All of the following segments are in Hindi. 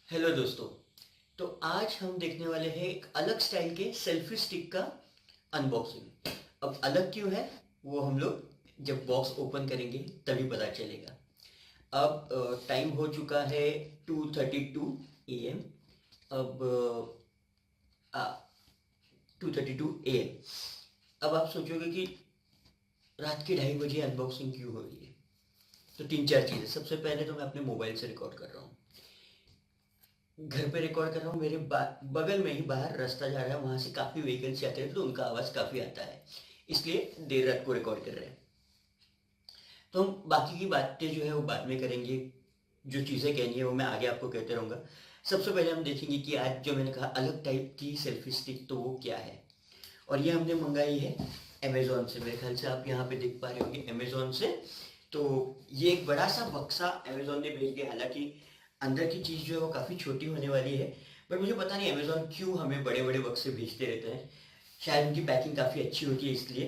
हेलो दोस्तों। तो आज हम देखने वाले हैं एक अलग स्टाइल के सेल्फी स्टिक का अनबॉक्सिंग। अब अलग क्यों है वो हम लोग जब बॉक्स ओपन करेंगे तभी पता चलेगा। अब टाइम हो चुका है 2:32 AM। अब 2:32 AM। अब आप सोचोगे कि रात के 2:30 बजे अनबॉक्सिंग क्यों हो रही है। तो तीन चार चीज़ें। सबसे पहले तो मैं अपने मोबाइल से रिकॉर्ड कर रहा हूँ, घर पे रिकॉर्ड कर रहा हूँ। मेरे बगल में ही बाहर रास्ता जा रहा है, वहां से काफ़ी व्हीकल्स जाते हैं तो उनका आवाज़ काफ़ी आता है, इसलिए देर रात को रिकॉर्ड कर रहे हैं। तो हम बाकी की बातें जो है वो बाद में करेंगे। जो चीज़ें कहनी है वो मैं आगे आपको कहते रहूँगा। सबसे पहले हम देखेंगे कि आज जो मैंने कहा अलग टाइप की सेल्फी स्टिक, तो वो क्या है। और ये हमने मंगाई है अमेज़ॉन से। मेरे ख्याल से आप यहाँ पे देख पा रहे होंगे अमेज़ॉन से। तो ये एक बड़ा सा बक्सा अमेज़ॉन ने भेज दिया। हालांकि अंदर की चीज़ जो है वो काफ़ी छोटी होने वाली है, बट मुझे पता नहीं अमेज़ॉन क्यों हमें बड़े बड़े बक्से भेजते रहते हैं। शायद उनकी पैकिंग काफ़ी अच्छी होती है इसलिए।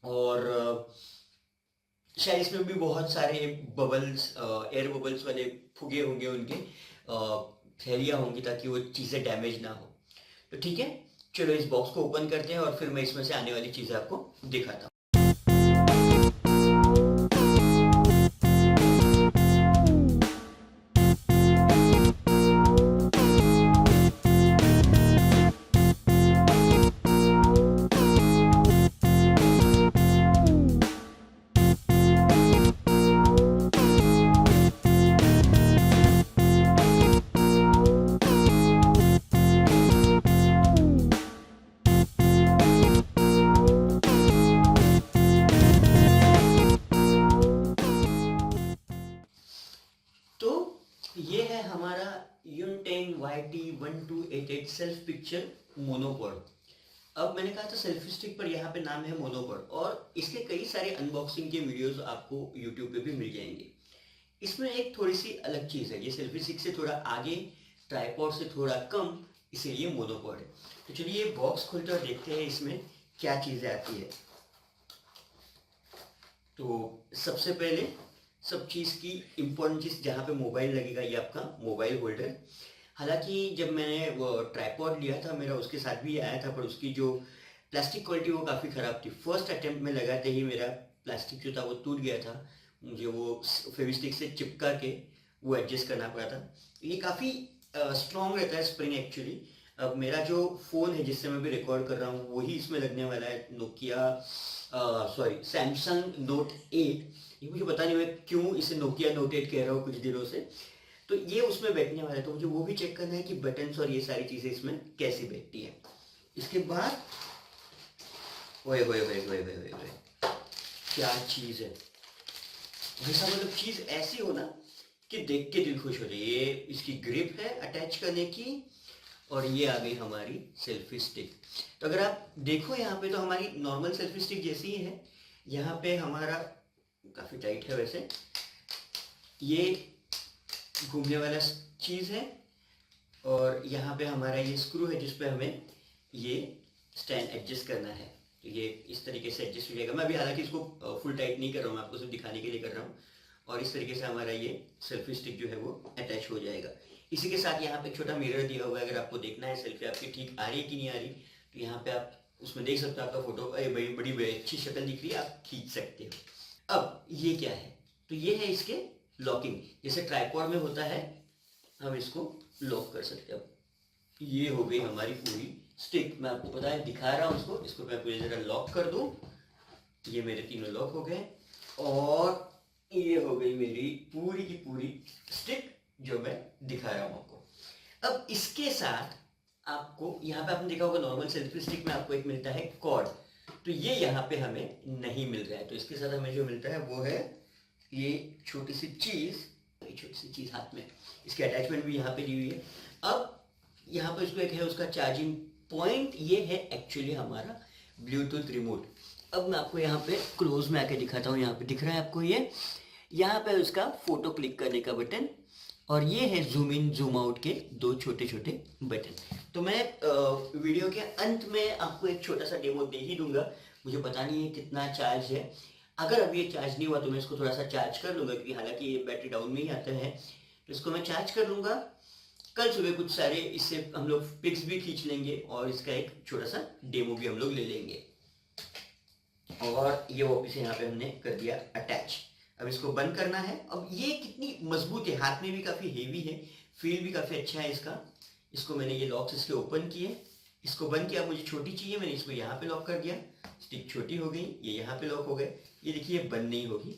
और शायद इसमें भी बहुत सारे बबल्स, एयर बबल्स वाले फुगे होंगे उनके, थैलियाँ होंगी ताकि वो चीज़ें डैमेज ना हो। तो ठीक है, चलो इस बॉक्स को ओपन करते हैं और फिर मैं इसमें से आने वाली चीज़ें आपको दिखाता हूँ। तो ये है हमारा यूनटेन YT1288 सेल्फ पिक्चर मोनोपोड। अब मैंने कहा था सेल्फी स्टिक, पर यहाँ पे नाम है मोनोपोड, और इसके कई सारे अनबॉक्सिंग के वीडियोस आपको यूट्यूब पे भी मिल जाएंगे। इसमें एक थोड़ी सी अलग चीज़ है, ये सेल्फी स्टिक से थोड़ा आगे, ट्राइपॉड से थोड़ा कम, इसीलिए मोनोपोड है। तो चलिए ये बॉक्स खोलते और देखते हैं इसमें क्या चीज़ें आती है। तो सबसे पहले सब चीज़ की इम्पोर्टेंट चीज़, जहाँ पे मोबाइल लगेगा, ये आपका मोबाइल होल्डर। हालांकि जब मैंने वो ट्राइपॉड लिया था मेरा, उसके साथ भी आया था, पर उसकी जो प्लास्टिक क्वालिटी वो काफ़ी ख़राब थी। फर्स्ट अटेम्प्ट में लगाते ही मेरा प्लास्टिक जो था वो टूट गया था। मुझे वो फेविस्टिक से चिपका के वो एडजस्ट करना पड़ा था। ये काफ़ी स्ट्रॉन्ग रहता है स्प्रिंग एक्चुअली। अब मेरा जो फ़ोन है जिससे मैं भी रिकॉर्ड कर रहा हूँ वही इसमें लगने वाला है, नोकिया, सॉरी, सैमसंग नोट 8। ये मुझे पता नहीं मैं क्यों इसे नोकिया नोट 8 कह रहा हूँ कुछ दिनों से। तो ये उसमें बैठने वाला है, तो मुझे वो भी चेक करना है कि बटन्स और ये सारी चीज़ें इसमें कैसी बैठती है। इसके बाद ओए ओए ओए ओए ओए ओए ओए, क्या चीज़ है वैसा। मतलब चीज़ ऐसी हो ना कि देख के दिल खुश हो जाए। ये इसकी ग्रिप है अटैच करने की, और ये आ गई हमारी सेल्फी स्टिक। तो अगर आप देखो यहाँ पे तो हमारी नॉर्मल सेल्फी स्टिक जैसी ही है। यहाँ पे हमारा काफ़ी टाइट है वैसे, ये घूमने वाला चीज़ है। और यहाँ पे हमारा ये स्क्रू है जिस पे हमें ये स्टैंड एडजस्ट करना है। तो ये इस तरीके से एडजस्ट हो जाएगा। मैं अभी हालांकि इसको फुल टाइट नहीं कर रहा हूँ, मैं आपको सिर्फ दिखाने के लिए कर रहा हूँ। और इस तरीके से हमारा ये सेल्फी स्टिक जो है वो अटैच हो जाएगा। इसी के साथ यहाँ पे एक छोटा मिरर दिया हुआ है, अगर आपको देखना है सेल्फी आपकी ठीक आ रही है कि नहीं आ रही, तो यहाँ पे आप उसमें देख सकते हो आपका फोटो, बड़ी बड़ी बड़ी अच्छी शक्ल दिख रही है, आप खींच सकते हो। अब ये क्या है, तो ये है इसके लॉकिंग। जैसे ट्राइपॉड में होता है, हम इसको लॉक कर सकते हैं। अब ये हो गई हमारी पूरी स्टिक। मैं आपको पता है दिखा रहा हूँ इसको मैं पूरी जगह लॉक कर दूँ। ये मेरे तीनों लॉक हो गए, और ये हो गई मेरी पूरी की पूरी स्टिक जो मैं दिखा रहा हूँ आपको। अब इसके साथ आपको यहाँ पे आपने देखा होगा नॉर्मल सेल्फी स्टिक में आपको एक मिलता है कॉर्ड, तो ये यहाँ पे हमें नहीं मिल रहा है। तो इसके साथ हमें जो मिलता है वो है ये छोटी सी चीज़, ये छोटी सी चीज़ हाथ में। इसकी अटैचमेंट भी यहाँ पे दी हुई है। अब यहाँ पर इसको एक है उसका चार्जिंग पॉइंट, ये है एक्चुअली हमारा ब्लूटूथ रिमोट। अब मैं आपको यहाँ पे क्लोज में आके दिखाता हूँ। यहाँ पे दिख रहा है आपको ये, यहाँ पे उसका फोटो क्लिक करने का बटन, और ये है जूम इन जूम आउट के दो छोटे छोटे बटन। तो मैं वीडियो के अंत में आपको एक छोटा सा डेमो दे ही दूंगा। मुझे पता नहीं है कितना चार्ज है। अगर अभी ये चार्ज नहीं हुआ तो मैं इसको थोड़ा सा चार्ज कर लूँगा, क्योंकि हालांकि ये बैटरी डाउन में ही आता है। तो इसको मैं चार्ज कर लूँगा, कल सुबह कुछ सारे इससे हम लोग पिक्स भी खींच लेंगे और इसका एक छोटा सा डेमो भी हम लोग ले लेंगे। और ये वापस यहाँ पे हमने कर दिया अटैच। अब इसको बंद करना है। अब ये कितनी मजबूत है, हाथ में भी काफ़ी हेवी है, फील भी काफ़ी अच्छा है इसका। इसको मैंने ये लॉक्स इसके ओपन किए, इसको बंद किया। मुझे छोटी चाहिए, मैंने इसको यहाँ पे लॉक कर दिया, स्टिक छोटी हो गई, ये यहाँ पे लॉक हो गए। ये देखिए बंद नहीं होगी।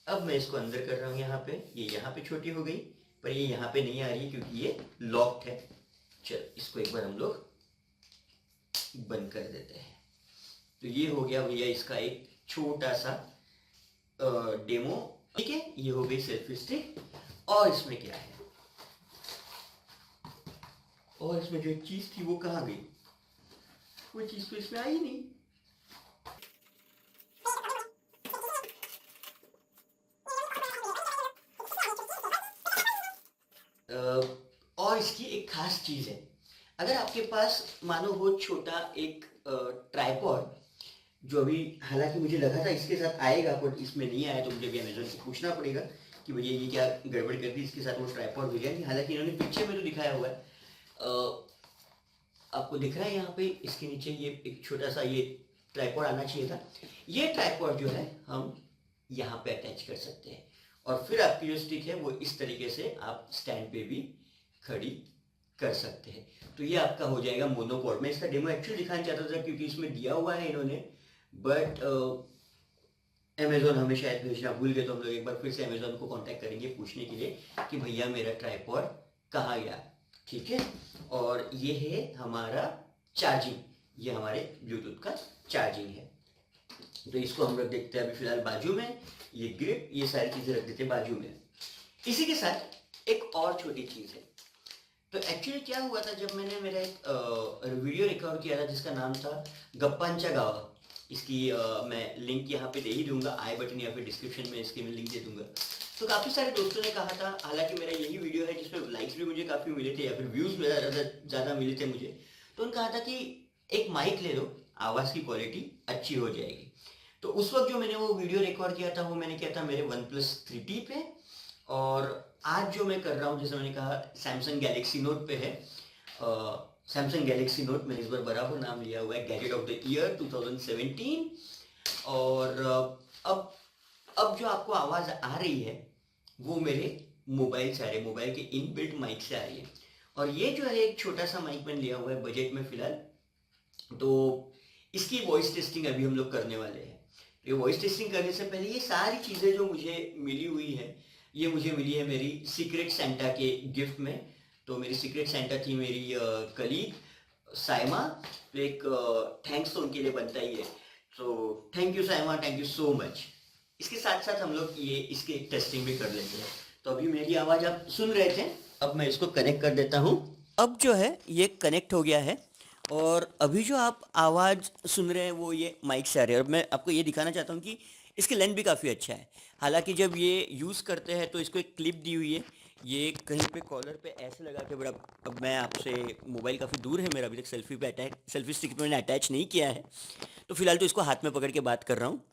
अब मैं इसको अंदर कर रहा हूँ यहाँ पे, ये यहाँ पे छोटी हो गई पर ये यहाँ पे नहीं आ रही है क्योंकि ये लॉक्ड है। चल इसको एक बार हम लोग बंद कर देते हैं। तो ये हो गया भैया इसका एक छोटा सा डेमो। ठीक है, ये हो गई सेल्फी स्टिक। और इसमें क्या है, और इसमें जो चीज थी वो कहाँ गई? वो चीज तो इसमें आई नहीं। और इसकी एक खास चीज है, अगर आपके पास मानो हो छोटा एक ट्राइपॉड, जो अभी हालांकि मुझे लगा था इसके साथ आएगा पर इसमें नहीं आया, तो मुझे भी अमेजोन से पूछना पड़ेगा कि भैया ये क्या गड़बड़ कर दी, इसके साथ वो ट्राइपॉड भेजा नहीं। हालांकि इन्होंने पीछे में तो दिखाया हुआ है, आपको दिख रहा है यहाँ पे इसके नीचे ये एक छोटा सा ये ट्राइपॉड आना चाहिए था। ये ट्राइपॉड जो है हम यहाँ पे अटैच कर सकते हैं और फिर आपकी जो स्टिक है वो इस तरीके से आप स्टैंड पे भी खड़ी कर सकते हैं। तो ये आपका हो जाएगा मोनोपोड। मैं इसका डेमो एक्चुअली दिखाना चाहता था क्योंकि इसमें दिया हुआ है इन्होंने, बट अमेजोन हमें शायद भेजना भूल गए, तो हम लोग एक बार फिर से अमेजोन को कांटेक्ट करेंगे पूछने के लिए कि भैया मेरा ट्राइपॉड कहाँ गया। ठीक है, और ये है हमारा चार्जिंग, ये हमारे ब्लूटूथ का चार्जिंग है। तो इसको हम लोग देखते हैं अभी फिलहाल बाजू में, ये ग्रिप, ये सारी चीजें रख देते हैं बाजू में। इसी के साथ एक और छोटी चीज है। तो एक्चुअली क्या हुआ था, जब मैंने मेरा एक वीडियो रिकॉर्ड किया था जिसका नाम था गप्पांचा गावा, इसकी मैं लिंक यहाँ पे दे ही दूंगा, आई बटन या फिर डिस्क्रिप्शन में इसकी मैं लिंक दे दूंगा। तो काफ़ी सारे दोस्तों ने कहा था, हालांकि मेरा यही वीडियो है जिसमें लाइक्स भी मुझे काफ़ी मिले थे या फिर व्यूज़ ज़्यादा मिले थे मुझे, तो उन्होंने कहा था कि एक माइक ले लो, आवाज़ की क्वालिटी अच्छी हो जाएगी। तो उस वक्त जो मैंने वो वीडियो रिकॉर्ड किया था वो मैंने किया था मेरे OnePlus 3T पे, और आज जो मैं कर रहा हूँ जैसे मैंने कहा सैमसंग गैलेक्सी नोट पे है। सैमसंग गैलेक्सी नोट मैंने इस बार बराबर नाम लिया हुआ है गैजेट ऑफ द ईयर 2017। और अब जो आपको आवाज़ आ रही है वो मेरे मोबाइल से आ रही है, मोबाइल के इनबिल्ट माइक से आ रही है। और ये जो है एक छोटा सा माइक मैंने लिया हुआ है बजट में फिलहाल, तो इसकी वॉइस टेस्टिंग अभी हम लोग करने वाले हैं। तो ये वॉइस टेस्टिंग करने से पहले ये सारी चीज़ें जो मुझे मिली हुई है, ये मुझे मिली है मेरी सीक्रेट सेंटा के गिफ्ट में। तो मेरी सीक्रेट सेंटा थी मेरी कलीग साइमा, तो एक थैंक्स तो उनके लिए बनता ही है। तो thank you Saima, thank you so much. इसके साथ साथ हम लोग ये इसके एक टेस्टिंग भी कर लेते हैं। तो अभी मेरी आवाज़ आप सुन रहे थे, अब मैं इसको कनेक्ट कर देता हूँ। अब जो है ये कनेक्ट हो गया है और अभी जो आप आवाज़ सुन रहे हैं वो ये माइक से आ रही है। और मैं आपको ये दिखाना चाहता हूँ कि इसकी लेंथ भी काफ़ी अच्छा है। हालांकि जब ये यूज़ करते हैं तो इसको एक क्लिप दी हुई है, ये कहीं पे कॉलर पे ऐसे लगा के बड़ा। अब मैं आपसे, मोबाइल काफ़ी दूर है मेरा, अभी तक सेल्फी स्टिक मैंने अटैच नहीं किया है, तो फिलहाल तो इसको हाथ में पकड़ के बात कर रहा हूँ।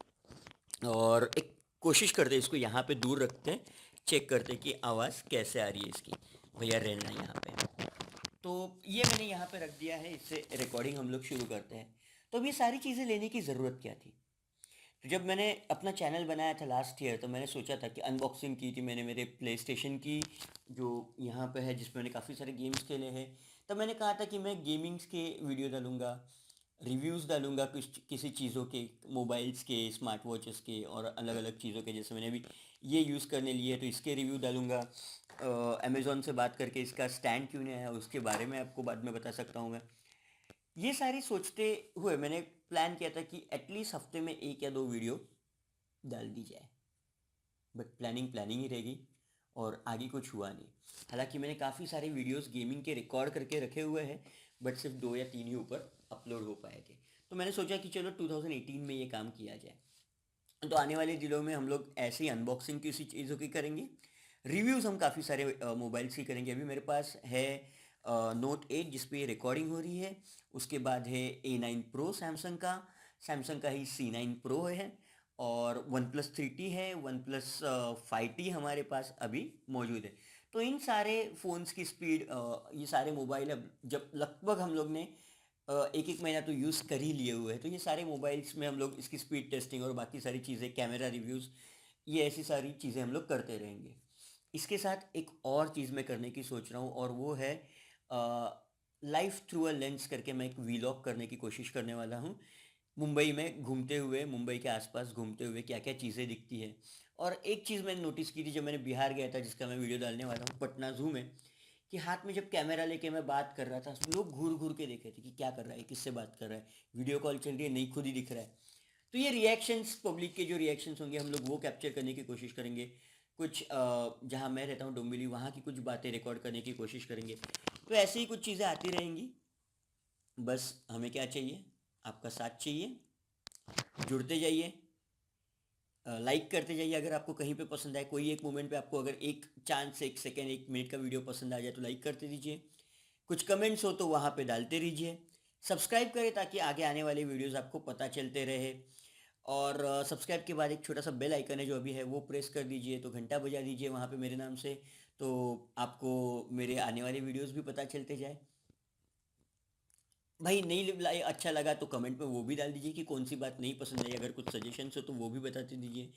और एक कोशिश करते हैं इसको यहाँ पे दूर रखते हैं, चेक करते हैं कि आवाज़ कैसे आ रही है इसकी। भैया रहना यहाँ पे, तो ये मैंने यहाँ पे रख दिया है, इससे रिकॉर्डिंग हम लोग शुरू करते हैं। तो अब ये सारी चीज़ें लेने की ज़रूरत क्या थी? तो जब मैंने अपना चैनल बनाया था लास्ट ईयर, तो मैंने सोचा था कि अनबॉक्सिंग की थी मैंने मेरे प्ले स्टेशन की, जो यहाँ पे है जिसमें मैंने काफ़ी सारे गेम्स खेले हैं। तब मैंने कहा था कि मैं गेमिंग्स के वीडियो डालूँगा, रिव्यूज़ डालूँगा कुछ किसी चीज़ों के, मोबाइल्स के, स्मार्ट वॉचेस के और अलग अलग चीज़ों के। जैसे मैंने अभी ये यूज़ करने लिए तो इसके रिव्यू डालूँगा। अमेज़ॉन से बात करके इसका स्टैंड क्यों नहीं आया उसके बारे में आपको बाद में बता सकता हूँ मैं। ये सारी सोचते हुए मैंने प्लान किया था कि एटलीस्ट हफ्ते में 1 या 2 वीडियो डाल दी जाए, बट प्लानिंग प्लानिंग ही रहेगी और आगे कुछ हुआ नहीं। हालांकि मैंने काफ़ी सारे वीडियोस गेमिंग के रिकॉर्ड करके रखे हुए हैं, बट सिर्फ 2 या 3 ही ऊपर अपलोड हो पाए थे। तो मैंने सोचा कि चलो 2018 में ये काम किया जाए। तो आने वाले दिनों में हम लोग ऐसे ही अनबॉक्सिंग किसी चीज़ों की करेंगे, रिव्यूज़ हम काफ़ी सारे मोबाइल्स की करेंगे। अभी मेरे पास है Note 8 जिस पे रिकॉर्डिंग हो रही है, उसके बाद है A9 Pro सैमसंग का ही C9 Pro है, और OnePlus 3T है, OnePlus 5T हमारे पास अभी मौजूद है। तो इन सारे फ़ोन्स की स्पीड, ये सारे मोबाइल अब जब लगभग हम लोग ने एक एक महीना तो यूज़ कर ही लिए हुए हैं, तो ये सारे मोबाइल्स में हम लोग इसकी स्पीड टेस्टिंग और बाकी सारी चीज़ें, कैमरा रिव्यूज़, ये ऐसी सारी चीज़ें हम लोग करते रहेंगे। इसके साथ एक और चीज़ मैं करने की सोच रहा हूँ, और वो है लाइफ थ्रू अ लेंस करके मैं एक वीलॉग करने की कोशिश करने वाला हूँ। मुंबई में घूमते हुए, मुंबई के आसपास घूमते हुए क्या क्या चीज़ें दिखती है। और एक चीज़ मैंने नोटिस की थी जब मैंने बिहार गया था, जिसका मैं वीडियो डालने वाला हूँ, पटना ज़ू में, कि हाथ में जब कैमरा लेके मैं बात कर रहा था, लोग घूर घूर के देखे थे कि क्या कर रहा है, किससे बात कर रहा है, वीडियो कॉल चल रही है, नहीं खुद ही दिख रहा है। तो ये रिएक्शंस, पब्लिक के जो रिएक्शंस होंगे, हम लोग वो कैप्चर करने की कोशिश करेंगे। कुछ जहाँ मैं रहता हूँ डोंबिवली, वहाँ की कुछ बातें रिकॉर्ड करने की कोशिश करेंगे। तो ऐसे ही कुछ चीज़ें आती रहेंगी। बस हमें क्या चाहिए, आपका साथ चाहिए। जुड़ते जाइए, लाइक करते जाइए। अगर आपको कहीं पे पसंद आए, कोई एक मोमेंट पे आपको अगर एक चांस, एक सेकेंड, एक मिनट का वीडियो पसंद आ जाए तो लाइक करते दीजिए। कुछ कमेंट्स हो तो वहाँ पे डालते रहिए। सब्सक्राइब करें ताकि आगे आने वाले वीडियोस आपको पता चलते रहे। और सब्सक्राइब के बाद एक छोटा सा बेल आइकन है जो अभी है, वो प्रेस कर दीजिए, तो घंटा बजा दीजिए वहाँ पे मेरे नाम से, तो आपको मेरे आने वाले वीडियोस भी पता चलते जाए। भाई नहीं अच्छा लगा तो कमेंट में वो भी डाल दीजिए कि कौन सी बात नहीं पसंद आई। अगर कुछ सजेशंस हो तो वो भी बताते दीजिए।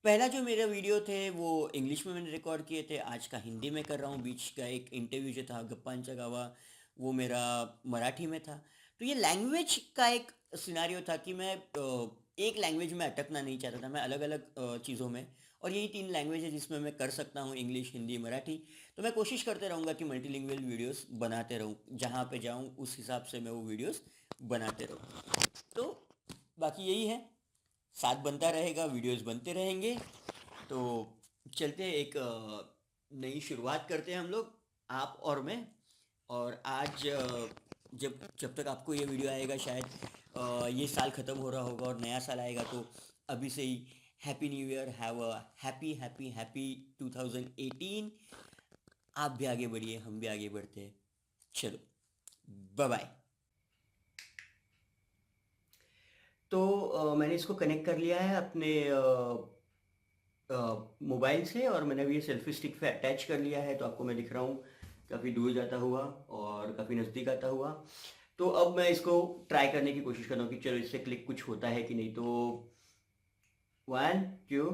पहला जो मेरा वीडियो थे वो इंग्लिश में मैंने रिकॉर्ड किए थे, आज का हिंदी में कर रहा हूँ। बीच का एक इंटरव्यू जो था गप्पांचा गावा, वो मेरा मराठी में था। तो ये लैंग्वेज का एक सिनारियो था कि मैं एक लैंग्वेज में अटकना नहीं चाहता था, मैं अलग अलग चीज़ों में, और यही 3 लैंग्वेज है जिसमें मैं कर सकता हूँ, इंग्लिश, हिंदी, मराठी। तो मैं कोशिश करते रहूँगा कि मल्टीलिंगुअल वीडियोस बनाते रहूँ, जहाँ पे जाऊँ उस हिसाब से मैं वो वीडियोस बनाते रहूँ। तो बाकी यही है, साथ बनता रहेगा, वीडियोस बनते रहेंगे। तो चलते हैं, एक नई शुरुआत करते हैं हम लोग, आप और मैं। और आज जब तक आपको ये वीडियो आएगा, शायद ये साल ख़त्म हो रहा होगा और नया साल आएगा। तो अभी से ही happy new year, have a happy happy happy 2018। आप भी आगे बढ़िए, हम भी आगे बढ़ते हैं। चलो, बाय बाय। तो मैंने इसको कनेक्ट कर लिया है अपने मोबाइल से, और मैंने अभी ये सेल्फी स्टिक पे अटैच कर लिया है। तो आपको मैं दिख रहा हूँ काफ़ी दूर जाता हुआ और काफ़ी नज़दीक आता हुआ। तो अब मैं इसको ट्राई करने की कोशिश कर रहा हूँ कि चलो इससे क्लिक कुछ होता है कि नहीं। तो 1 2